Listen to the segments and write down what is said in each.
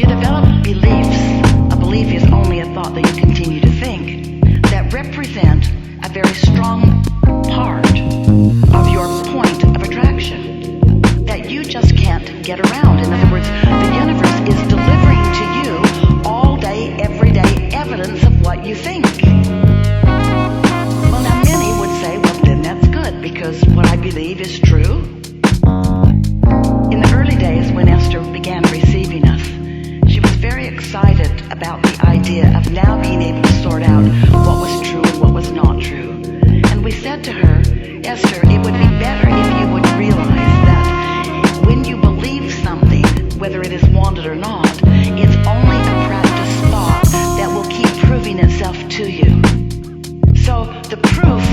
You develop beliefs. A belief is only a thought that you continue to think that represent a very strong part of your point of attraction that you just can't get around. In other words, the universe is delivering to you all day, every day, evidence of what you think. Well, now many would say, well, then that's good because what I believe is true. In the early days when Esther began receiving us, she was very excited about the idea of now being able to sort out what was true and what was not true. And we said to her, Esther, it would be better if you would realize that when you believe something, whether it is wanted or not, it's only a practice thought that will keep proving itself to you. So the proof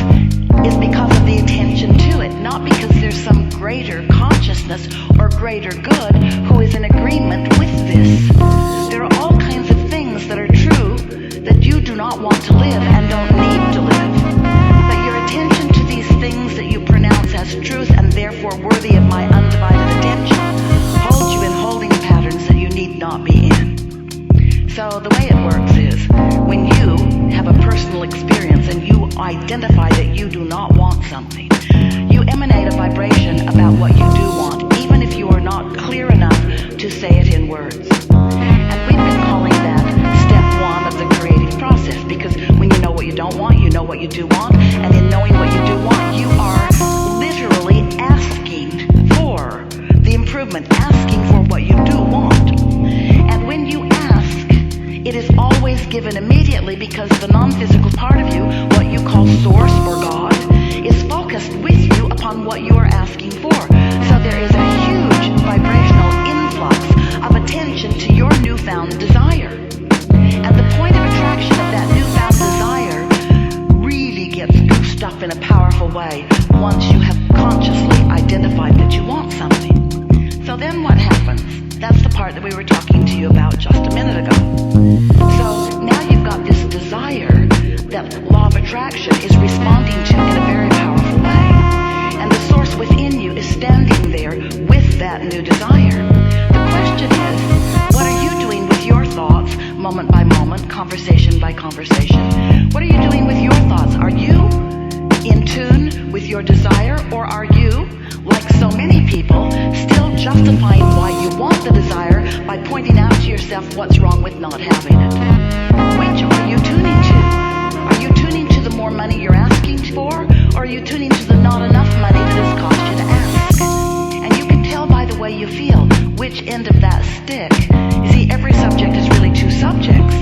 is because of the attention to it, not because there's some greater consciousness or greater good who is in agreement with this. There are all kinds of things that are true that you do not want to live and don't need to live. But your attention to these things that you pronounce as truth and therefore worthy of my undivided attention holds you in holding patterns that you need not be in. So the way it works is when you have a personal experience and you identify that you do not want something, you emanate a vibration about what you do want, even if you are not clear enough to say it in words. And we've been calling that step one of the creative process, because when you know what you don't want, you know what you do want, and in knowing what you do want, you are literally asking for the improvement, asking for what you do want. And when you ask, it is always given immediately because the non-physical part of you, what you call source or God, is focused with you upon what you are asking for. So there is a huge vibrational influx of attention to your newfound desire. And the point of attraction of that newfound desire really gets goosed up in a powerful way once you have consciously identified that you want something. So then what happens? That's the part that we were talking to you about just a minute ago. So now you've got this desire that law of attraction is responding to in a very powerful way. And the source within you is standing there with that new desire. The question is, what are you doing with your thoughts moment by moment, conversation by conversation? What are you doing with your thoughts? Are you in tune with your desire, or are you, like so many people, still justifying why you want the desire by pointing out to yourself what's wrong with not having it? Which are you tuning to? Are you tuning to the more money you're asking for, or are you tuning to the not enough money that has cost you to ask? And you can tell by the way you feel which end of that stick. You see, every subject is really two subjects,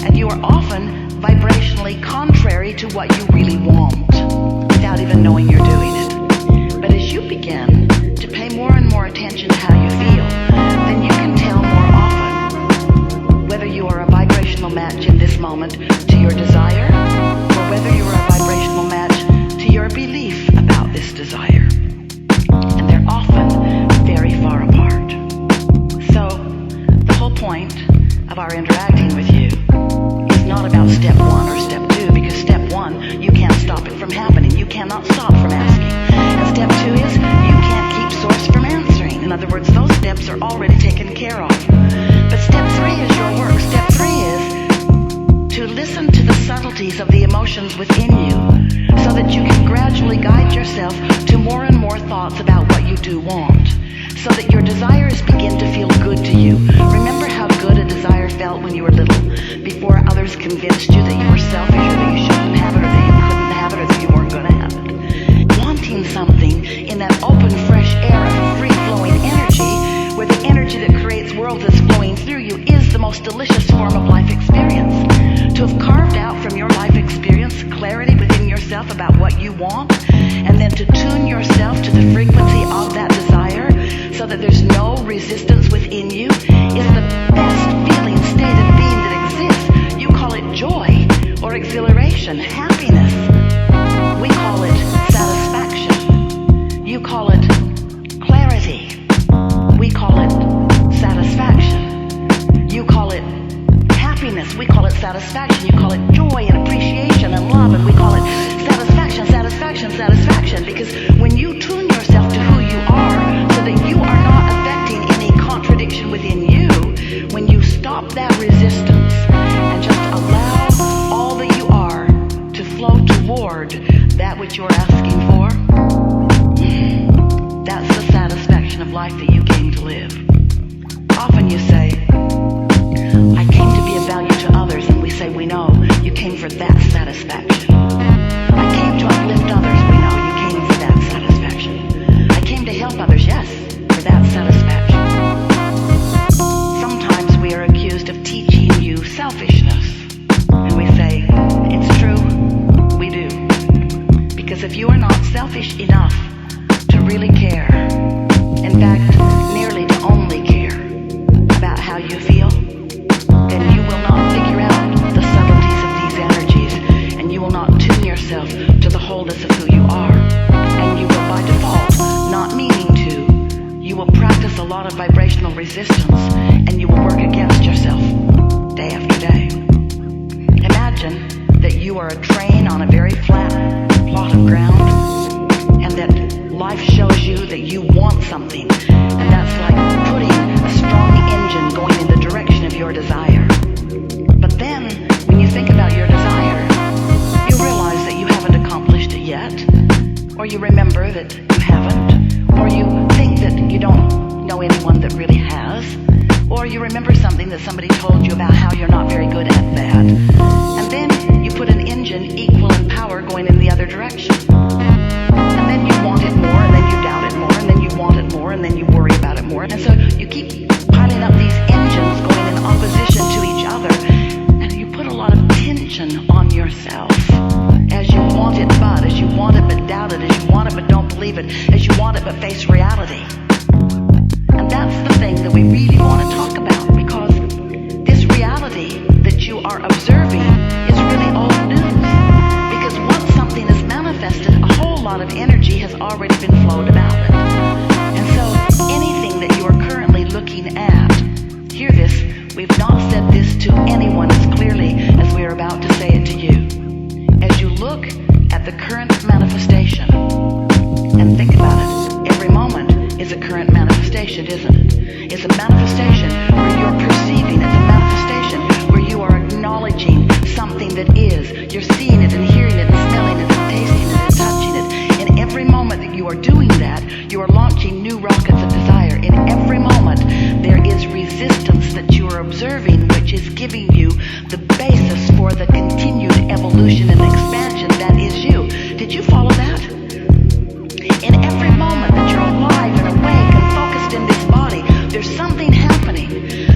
and you are often vibrationally contrary to what you really want without even knowing you're doing it. But as you begin to pay more and more attention to how you feel, then you can tell more often whether you are a vibrational match in this moment to your desire, or whether you are a vibrational match to your belief about this desire. And they're often very far apart. So the whole point of our interacting with you is not about step one or step two, because step one, you can't stop it from happening. You cannot stop from asking. And step two is you can't keep source from answering. In other words, those steps are already taken care of. But step three is your work. Step three is to listen to the subtleties of the emotions within you so that you can gradually guide yourself to more and more thoughts about what you do want, so that your desires begin to feel good to you. Remember how good a desire felt when you were little, before others convinced you that you were selfish, or that you shouldn't have it, or that you couldn't have it, or that you weren't going to have it. Wanting something in that open, fresh air of free-flowing energy, where the energy that creates worlds is flowing through you, is the most delicious form of life experience. To have carved out from your life experience clarity within yourself about what you want, and then to tune yourself to the frequency of that desire so that there's no resistance within you, is the best feeling state of being that exists. You call it joy or exhilaration, happiness. We call it satisfaction. You call it clarity. We call it satisfaction. You call it happiness. We call it satisfaction. You call it joy and appreciation and love, and we call it satisfaction, satisfaction, satisfaction. Because when you tune yourself to who you are, so that you are not affecting any contradiction within you, when you resistance, and you will work against yourself day after day. Imagine that you are a train on a very flat plot of ground, and that life shows you that you want something, and that's like putting a strong engine going in the direction of your desire. But then, when you think about your desire, you realize that you haven't accomplished it yet, or you remember that you haven't, or you think that you don't know anyone that really has, or you remember something that somebody told you about how you're not very good at that. And then you put an engine equal in power going in the other direction. And then you want it more, and then you doubt it more, and then you want it more, and then you worry about it more. And so you keep piling up these engines going in opposition to each other, and you put a lot of tension on yourself as you want it but, as you want it but doubt it, as you want it but don't believe it, as you want it but face reality. And that's the thing that we really want to talk about, because this reality that you are observing is really old news. Because once something is manifested, a whole lot of energy has already been flowed about it. And so anything that you are currently looking at, hear this, we've not said this to anyone as clearly as we are about to say it to you. As you look at the current manifestation, and think about it, every moment is a current manifestation, isn't it? It's a manifestation where you're perceiving, it's a manifestation where you are acknowledging something that is. You're seeing it and hearing it and smelling it and tasting it and touching it. In every moment that you are doing that, you are launching new rockets of desire. In every moment, there is resistance that you are observing, which is giving you the basis for the continued evolution and expansion that is you. Did you follow that? In every moment that you're alive and awake and focused in this body, there's something happening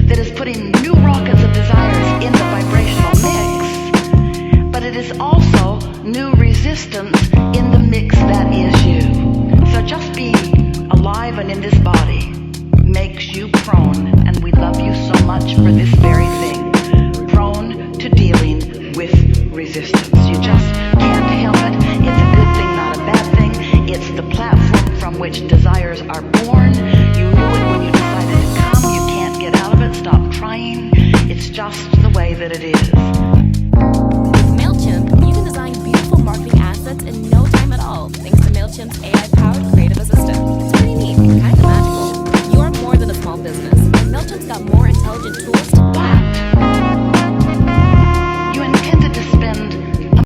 that is putting new rockets of desires in the vibrational mix, but it is also new resistance in the mix that is you. So just being alive and in this body makes you prone, and we love you so much for this very thing, prone to dealing with resistance. You just can't help it. It's a good thing, not a bad thing. It's the platform from which desires are born. You knew it when you decided to come. You can't get out of it. Stop trying. It's just the way that it is.